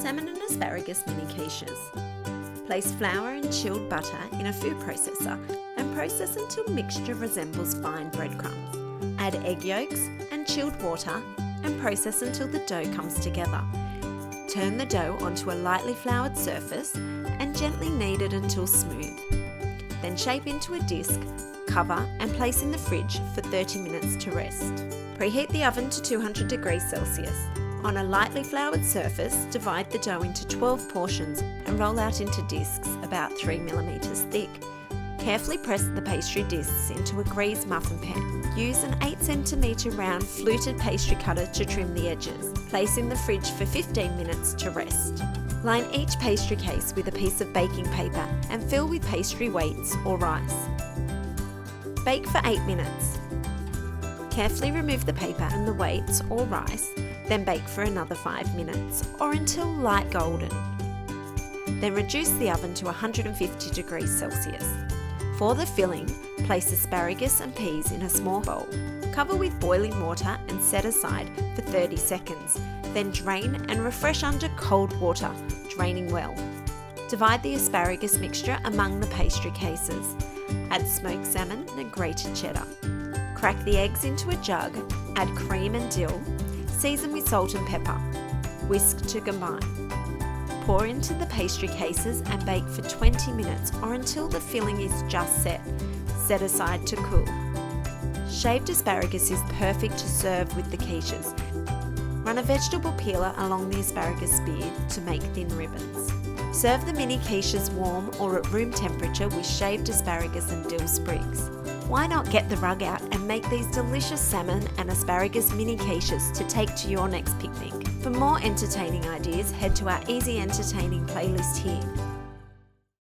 Salmon and Asparagus Mini Quiches. Place flour and chilled butter in a food processor and process until mixture resembles fine breadcrumbs. Add egg yolks and chilled water and process until the dough comes together. Turn the dough onto a lightly floured surface and gently knead it until smooth. Then shape into a disc, cover and place in the fridge for 30 minutes to rest. Preheat the oven to 200 degrees Celsius. On a lightly floured surface, divide the dough into 12 portions and roll out into discs about 3 mm thick. Carefully press the pastry discs into a greased muffin pan. Use an 8 cm round fluted pastry cutter to trim the edges. Place in the fridge for 15 minutes to rest. Line each pastry case with a piece of baking paper and fill with pastry weights or rice. Bake for 8 minutes. Carefully remove the paper and the weights or rice, then bake for another 5 minutes or until light golden. Then reduce the oven to 150 degrees Celsius. For the filling, place asparagus and peas in a small bowl. Cover with boiling water and set aside for 30 seconds. Then drain and refresh under cold water, draining well. Divide the asparagus mixture among the pastry cases. Add smoked salmon and grated cheddar. Crack the eggs into a jug, add cream and dill, season with salt and pepper. Whisk to combine. Pour into the pastry cases and bake for 20 minutes or until the filling is just set. Set aside to cool. Shaved asparagus is perfect to serve with the quiches. Run a vegetable peeler along the asparagus spear to make thin ribbons. Serve the mini quiches warm or at room temperature with shaved asparagus and dill sprigs. Why not get the rug out and make these delicious salmon and asparagus mini quiches to take to your next picnic? For more entertaining ideas, head to our Easy Entertaining playlist here.